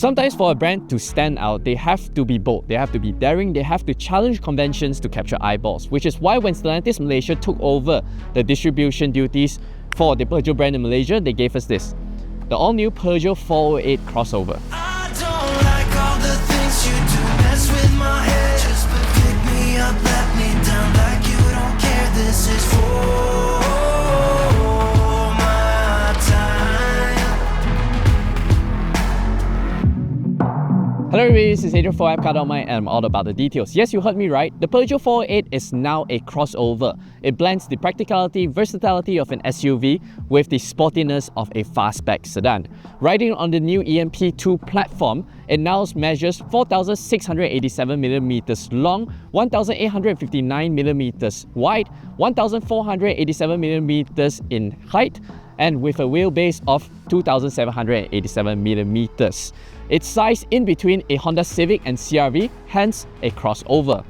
Sometimes for a brand to stand out, they have to be bold, they have to be daring, they have to challenge conventions to capture eyeballs, which is why when Stellantis Malaysia took over the distribution duties for the Peugeot brand in Malaysia, they gave us this, the all-new Peugeot 408 crossover. I don't like all the things you do, mess with my head. Just pick me up, let me down like you don't care. This is for my time. Hello everybody, this is Adrian for WapCar.my and I'm all about the details. Yes, you heard me right. The Peugeot 408 is now a crossover. It blends the practicality, versatility of an SUV with the sportiness of a fastback sedan. Riding on the new EMP2 platform, it now measures 4,687mm long, 1,859mm wide, 1,487mm in height, and with a wheelbase of 2,787mm. It's sized in between a Honda Civic and CR-V, hence a crossover.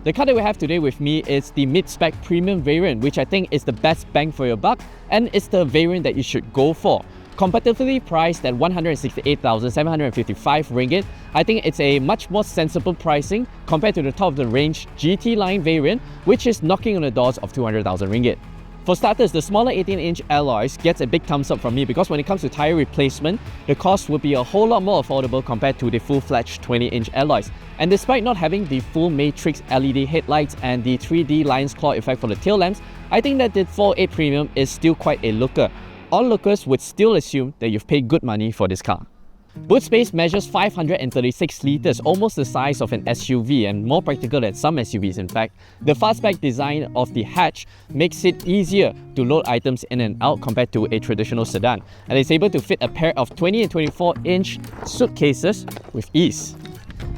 The car that we have today with me is the mid-spec premium variant, which I think is the best bang for your buck, and it's the variant that you should go for. Competitively priced at 168,755 ringgit, I think it's a much more sensible pricing compared to the top of the range GT line variant, which is knocking on the doors of 200,000 ringgit. For starters, the smaller 18-inch alloys gets a big thumbs up from me because when it comes to tyre replacement, the cost would be a whole lot more affordable compared to the full-fledged 20-inch alloys. And despite not having the full matrix LED headlights and the 3D lion's claw effect for the tail lamps, I think that the 408 Premium is still quite a looker. Onlookers would still assume that you've paid good money for this car. Boot space measures 536 litres, almost the size of an SUV and more practical than some SUVs in fact. The fastback design of the hatch makes it easier to load items in and out compared to a traditional sedan, and it's able to fit a pair of 20 and 24-inch suitcases with ease.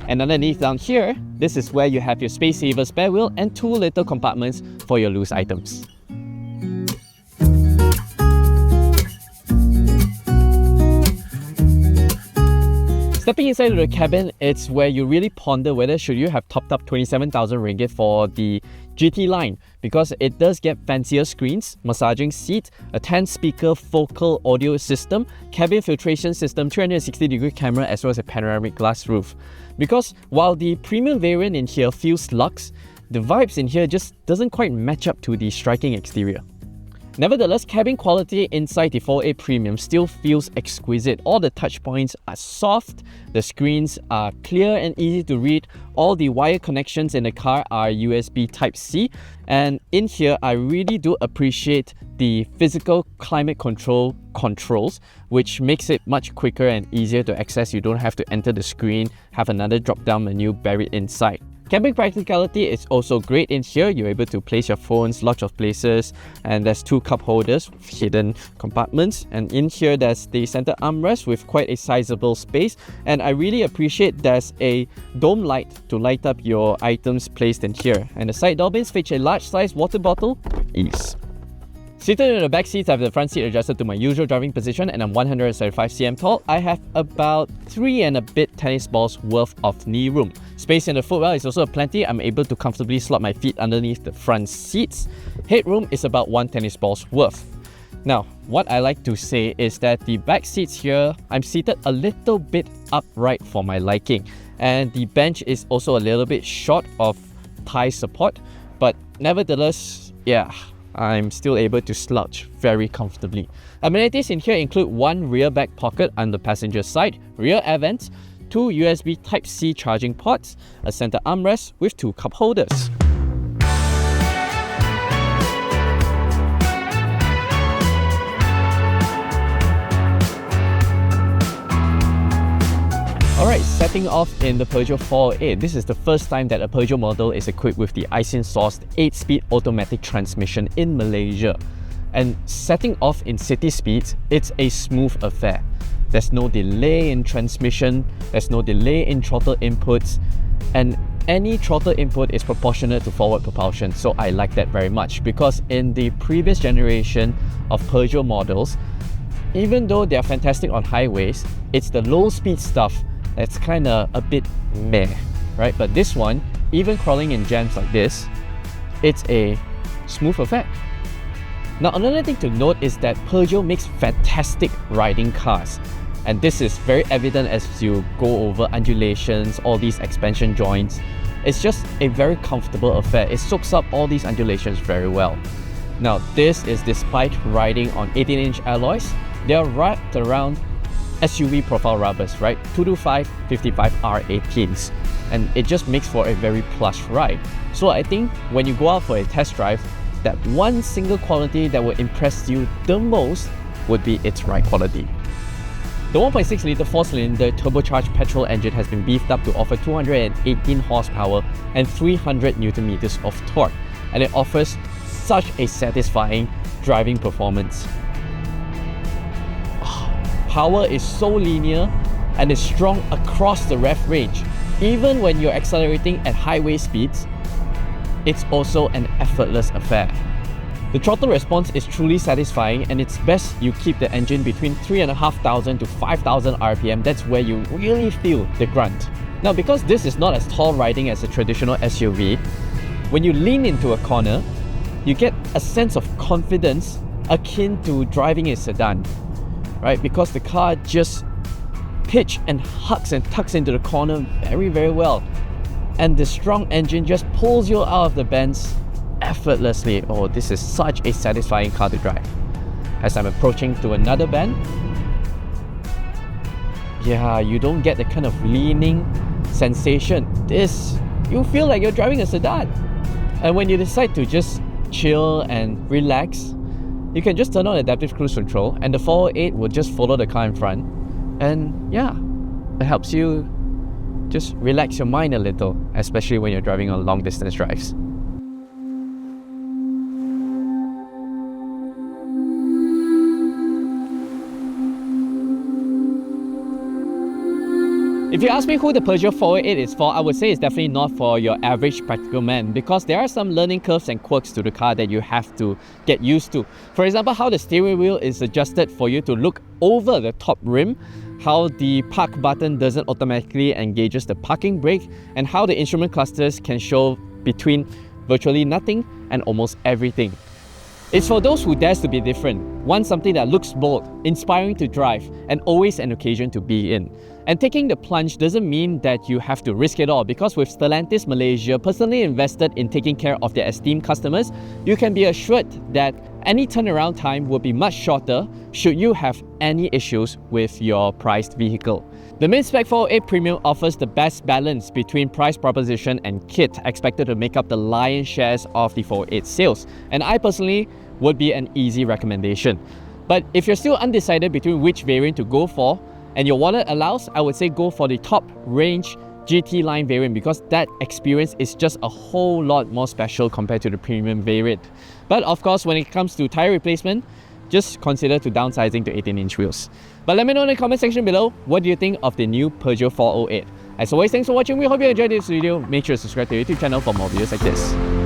And underneath down here, this is where you have your space saver spare wheel and two little compartments for your loose items. Stepping inside of the cabin, it's where you really ponder whether should you have topped up 27,000 ringgit for the GT line, because it does get fancier screens, massaging seats, a 10-speaker focal audio system, cabin filtration system, 360-degree camera, as well as a panoramic glass roof. Because while the premium variant in here feels luxe, the vibes in here just doesn't quite match up to the striking exterior. Nevertheless, cabin quality inside the 408 Premium still feels exquisite. All the touch points are soft, the screens are clear and easy to read, all the wire connections in the car are USB Type-C, and in here I really do appreciate the physical climate control controls, which makes it much quicker and easier to access. You don't have to enter the screen, have another drop-down menu buried inside. Cabin practicality is also great in here. You're able to place your phones lots of places, and there's two cup holders with hidden compartments, and in here there's the center armrest with quite a sizable space, and I really appreciate there's a dome light to light up your items placed in here, and the side door bins feature a large size water bottle with ease. Seated in the back seats, I have the front seat adjusted to my usual driving position and I'm 175 cm tall. I have about 3 and a bit tennis balls worth of knee room. Space in the footwell is also plenty. I'm able to comfortably slot my feet underneath the front seats. Headroom is about 1 tennis ball's worth. Now, what I like to say is that the back seats here, I'm seated a little bit upright for my liking. And the bench is also a little bit short of thigh support, but nevertheless, yeah, I'm still able to slouch very comfortably. Amenities in here include one rear back pocket on the passenger side, rear air vents, 2 USB Type-C charging ports, a center armrest with 2 cup holders. Alright, setting off in the Peugeot 408. This is the first time that a Peugeot model is equipped with the Aisin-sourced 8-speed automatic transmission in Malaysia. And setting off in city speeds, it's a smooth affair. There's no delay in transmission, there's no delay in throttle inputs, and any throttle input is proportionate to forward propulsion. So I like that very much, because in the previous generation of Peugeot models, even though they are fantastic on highways, it's the low speed stuff that's kind of a bit meh, right? But this one, even crawling in jams like this, it's a smooth affair. Now, another thing to note is that Peugeot makes fantastic riding cars. And this is very evident as you go over undulations, all these expansion joints. It's just a very comfortable affair. It soaks up all these undulations very well. Now, this is despite riding on 18-inch alloys. They are wrapped around SUV profile rubbers, right? 225 55 R18s. And it just makes for a very plush ride. So I think when you go out for a test drive, that one single quality that will impress you the most would be its ride quality. The 1.6 litre 4-cylinder turbocharged petrol engine has been beefed up to offer 218 horsepower and 300 Newton meters of torque, and it offers such a satisfying driving performance. Power is so linear and is strong across the rev range. Even when you're accelerating at highway speeds, it's also an effortless affair. The throttle response is truly satisfying, and it's best you keep the engine between 3,500 to 5,000 RPM. That's where you really feel the grunt. Now, because this is not as tall riding as a traditional SUV, when you lean into a corner, you get a sense of confidence akin to driving a sedan, right? Because the car just pitch and hugs and tucks into the corner very, very well. And the strong engine just pulls you out of the bends effortlessly. Oh, this is such a satisfying car to drive. As I'm approaching to another bend, yeah, you don't get the kind of leaning sensation. You feel like you're driving a sedan. And when you decide to just chill and relax, you can just turn on adaptive cruise control and the 408 will just follow the car in front. And yeah, it helps you just relax your mind a little, especially when you're driving on long distance drives. If you ask me who the Peugeot 408 is for, I would say it's definitely not for your average practical man, because there are some learning curves and quirks to the car that you have to get used to. For example, how the steering wheel is adjusted for you to look over the top rim, how the park button doesn't automatically engages the parking brake, and how the instrument clusters can show between virtually nothing and almost everything. It's for those who dares to be different, want something that looks bold, inspiring to drive, and always an occasion to be in. And taking the plunge doesn't mean that you have to risk it all, because with Stellantis Malaysia personally invested in taking care of their esteemed customers, you can be assured that any turnaround time will be much shorter should you have any issues with your priced vehicle. The mid-spec 408 Premium offers the best balance between price proposition and kit, expected to make up the lion's shares of the 408 sales, and I personally would be an easy recommendation. But if you're still undecided between which variant to go for, and your wallet allows, I would say go for the top range GT line variant, because that experience is just a whole lot more special compared to the premium variant. But of course, when it comes to tire replacement, just consider to downsizing to 18-inch wheels. But let me know in the comment section below, what do you think of the new Peugeot 408? As always, thanks for watching. We hope you enjoyed this video. Make sure to subscribe to the YouTube channel for more videos like this.